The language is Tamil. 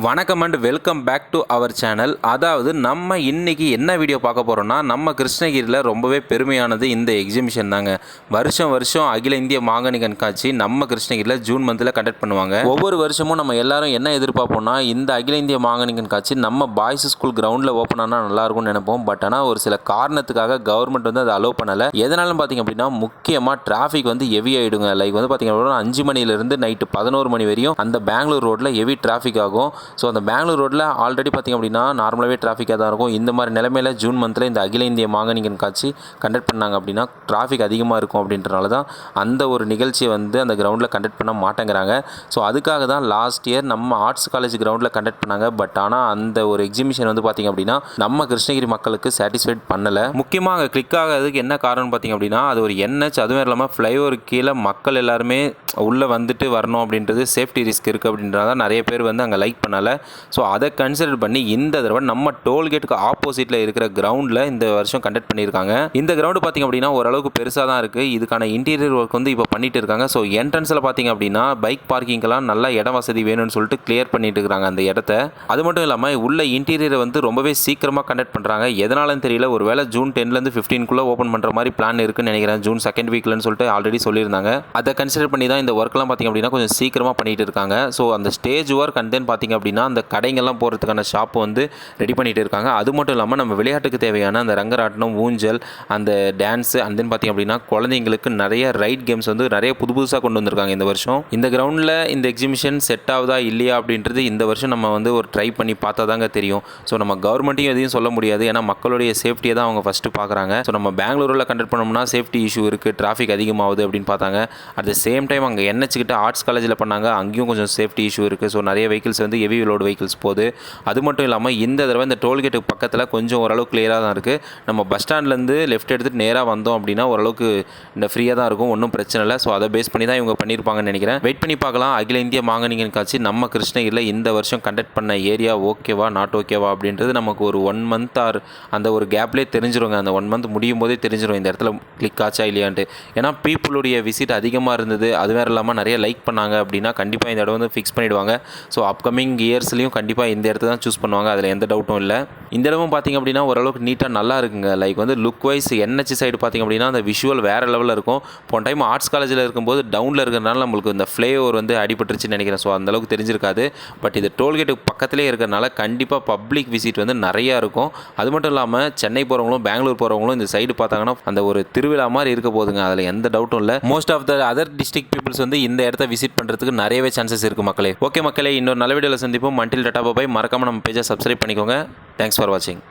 வணக்கம் and welcome back to our channel. அதாவது நம்ம இன்றைக்கி என்ன வீடியோ பார்க்க போகிறோம்னா, நம்ம கிருஷ்ணகிரியில் ரொம்பவே பெருமையானது இந்த எக்ஸிபிஷன் தாங்க. வருஷம் அகில இந்திய மாங்கனி கண்காட்சி நம்ம கிருஷ்ணகிரியில் ஜூன் மந்தில் கண்டக்ட் பண்ணுவாங்க. ஒவ்வொரு வருஷமும் நம்ம எல்லாரும் என்ன எதிர்பார்ப்போம்னா, இந்த அகில இந்திய மாங்கனி கண்காட்சி நம்ம பாய்ஸ் ஸ்கூல் கிரவுண்டில் ஓப்பன் ஆனால் நல்லாயிருக்கும்னு நினைப்போம். பட் ஆனால் ஒரு சில காரணத்துக்காக கவர்மெண்ட் வந்து அதை அலோவ் பண்ணலை. எதனாலும் பார்த்திங்க அப்படின்னா, முக்கியமாக டிராஃபிக் வந்து ஹெவி ஆகிடுங்க. லைக் வந்து பார்த்திங்க அப்படின்னா 5 மணிலேருந்து நைட்டு 11 மணி வரையும் அந்த பெங்களூர் ரோட்டில் ஹெவி டிராஃபிக் ஆகும். ஸோ அந்த பெங்களூர் ரோட்டில் ஆல்ரெடி பார்த்திங்க அப்படின்னா நார்மலாகவே டிராஃபிக்காக தான் இருக்கும். இந்த மாதிரி நிலைமையில் ஜூன் மந்தில் இந்த அகில இந்திய மாங்கனி கண்காட்சி கண்டக்ட் பண்ணாங்க அப்படின்னா டிராஃபிக் அதிகமாக இருக்கும். அப்படின்றனால தான் அந்த ஒரு நிகழ்ச்சியை வந்து அந்த கிரவுண்டில் கண்டக்ட் பண்ண மாட்டேங்கிறாங்க. ஸோ அதுக்காக தான் லாஸ்ட் இயர் நம்ம ஆர்ட்ஸ் காலேஜ் கிரவுண்டில் கண்டக்ட் பண்ணாங்க. பட் ஆனால் அந்த ஒரு எக்ஸிபிஷன் வந்து பார்த்திங்க அப்படின்னா நம்ம கிருஷ்ணகிரி மக்களுக்கு சாட்டிஸ்ஃபைட் பண்ணலை. முக்கியமாக அங்கே கிளிக் ஆகிறதுக்கு என்ன காரணம் பார்த்திங்க அப்படின்னா, அது ஒரு NH, அதுவும் இல்லாமல் ஃப்ளைஓவர் கீழே மக்கள் எல்லாருமே உள்ளே வந்துட்டு வரணும் அப்படின்றது சேஃப்டி ரிஸ்க் இருக்குது. அப்படின்றத நிறைய பேர் வந்து அங்கே லைக் பண்ணலை. ஸோ அதை கன்சிடர் பண்ணி இந்த தடவை நம்ம டோல்கேட்டுக்கு ஆப்போசிட்டில் இருக்கிற கிரவுண்டில் இந்த வருஷம் கண்டக்ட் பண்ணியிருக்காங்க. இந்த கிரவுண்டு பார்த்திங்க அப்படின்னா ஓரளவுக்கு பெருசாக தான் இருக்குது. இதுக்கான இன்டீரியர் ஒர்க் வந்து இப்போ பண்ணிட்டு இருக்காங்க. ஸோ என்ட்ரன்ஸில் பார்த்திங்க அப்படின்னா பைக் பார்க்கிங்கெல்லாம் நல்லா இட வசதி வேணும்னு சொல்லிட்டு கிளியர் பண்ணிட்டு இருக்கிறாங்க அந்த இடத்த. அது மட்டும் இல்லாமல் உள்ள இன்டீரியரை வந்து ரொம்பவே சீக்கிரமாக கண்டக்ட் பண்ணுறாங்க. எதனாலும் தெரியல, ஒரு வேளை ஜூன் 10லேருந்து 15க்குள்ளே ஓப்பன் பண்ணுற மாதிரி பிளான் இருக்குன்னு நினைக்கிறேன். ஜூன் 2nd வீக்லன்னு சொல்லிட்டு ஆல்ரெடி சொல்லியிருந்தாங்க. அதை கன்சிடர் பண்ணி தான் இந்த ஒர்க்லாம் பார்த்திங்க அப்படின்னா கொஞ்சம் சீக்கிரமாக பண்ணிட்டு இருக்காங்க. ஸோ அந்த ஸ்டேஜ் ஒர்க் அண்ட் தென் பார்த்திங்க அப்படின்னா அந்த கடைங்கள்லாம் போகிறதுக்கான ஷாப்பு வந்து ரெடி பண்ணிகிட்டு இருக்காங்க. அது மட்டும் இல்லாமல் நம்ம விளையாட்டுக்கு தேவையான அந்த ரங்கராட்டனம், ஊஞ்சல், அந்த டான்ஸு அண்ட் தென் பார்த்திங்க அப்படின்னா குழந்தைங்களுக்கு நிறைய ரைட் கேம்ஸ் வந்து நிறைய புதுசாக கொண்டு வந்திருக்காங்க இந்த வருஷம். இந்த கிரவுண்டில் இந்த எக்ஸிபிஷன் செட் ஆகுதா இல்லையா அப்படின்றது இந்த வருஷம் நம்ம வந்து ஒரு ட்ரை பண்ணி பார்த்தா தாங்க தெரியும். ஸோ நம்ம கவர்மெண்ட்டையும் எதையும் சொல்ல முடியாது. ஏன்னா மக்களுடைய சேஃப்டியை தான் அவங்க ஃபஸ்ட்டு பார்க்குறாங்க. ஸோ நம்ம பெங்களூரில் கண்டக்ட் பண்ணோம்னா சேஃப்டி இஷ்யூ இருக்குது, டிராஃபிக் அதிகமாகுது அப்படின்னு பார்த்தாங்க. அட் த சேம் டைம் அங்கே NH கிட்ட ஆர்ட்ஸ் காலேஜில் பண்ணாங்க, அங்கேயும் கொஞ்சம் சேஃப்டி இஷ்யூ இருக்குது. ஸோ நிறைய வெஹிக்கிள்ஸ் வந்து ஹெவி லோடு வெஹிக்கிள்ஸ் போகுது. அது மட்டும் இல்லாமல் இந்த தடவை இந்த டோல்கேட்டுக்கு பக்கத்தில் கொஞ்சம் ஓரளவு கிளியராக தான் இருக்குது. நம்ம பஸ் ஸ்டாண்ட்லேருந்து லெஃப்ட் எடுத்துகிட்டு நேராக வந்தோம் அப்படின்னா ஓரளவுக்கு இந்த ஃப்ரீயாக தான் இருக்கும், ஒன்றும் பிரச்சனை இல்லை. ஸோ அதை பேஸ் பண்ணி தான் இவங்க பண்ணியிருப்பாங்கன்னு நினைக்கிறேன். வெயிட் பண்ணி பார்க்கலாம். அகில இந்திய மாங்கனி கண்காட்சி நம்ம கிருஷ்ணகிரியில் இந்த வருஷம் கண்டக்ட் பண்ண ஏரியா ஓகேவா நாட் ஓகேவா அப்படின்றது நமக்கு ஒரு 1 month ஆர் அந்த ஒரு கேப்லேயே தெரிஞ்சிருங்க. அந்த 1 month முடியும் போதே தெரிஞ்சிடும் இந்த இடத்துல கிளிக் ஆச்சா இல்லையான்ட்டு. ஏன்னா பீப்புளுடைய விசிட் அதிகமாக இருந்தது, அது வேறு இல்லாமல் நிறைய லைக் பண்ணாங்க அப்படின்னா கண்டிப்பாக இந்த இடம் வந்து ஃபிக்ஸ் பண்ணிவிடுவாங்க. ஸோ அப்கமிங் இயர்ஸ்லையும் கண்டிப்பாக இந்த இடத்த தான் சூஸ் பண்ணுவாங்க, அதில் எந்த டவுட்டும் இல்லை. இந்த இடமும் பார்த்திங்க அப்படின்னா ஓரளவுக்கு நீட்டாக நல்லா இருக்குங்க. லைக் வந்து லுக் வைஸ் NH சைடு பார்த்திங்க அப்படின்னா அந்த விஷுவல் வேறு லெவலில் இருக்கும். போன டைம் ஆர்ட்ஸ் காலேஜில் இருக்கும்போது டவுனில் இருக்கிறனால நம்மளுக்கு இந்த ஃப்ளைஓவர் வந்து அடிபட்டுருச்சுன்னு நினைக்கிறேன். ஸோ அந்தளவுக்கு தெரிஞ்சிருக்காது. பட் இது டோல்கேட்டுக்கு பக்கத்திலே இருக்கிறனால கண்டிப்பாக பப்ளிக் விசிட் வந்து நிறையா இருக்கும். அது மட்டும் இல்லாமல் சென்னை போகிறவங்களும் பெங்களூர் போகிறவங்களும் இந்த சைடு பார்த்தாங்கன்னா அந்த ஒரு திருவிழா மாதிரி இருக்க போதுங்க, அதில் எந்த டவுட்டும் இல்லை. Most of the other district peoples வந்து இந்த இடத்த விசிட் பண்ணுறதுக்கு நிறையவே சான்சஸ் இருக்குது மக்களே. ஓகே மக்களே, இன்னொரு நல்ல வீடியோவில் சந்திப்போம். மண்டில் டாடா பாய். மறக்காமல் நம்ம பேஜை சப்ஸ்கிரைப் பண்ணிக்கோங்க. தேங்க்ஸ் ஃபார் வாட்சிங்.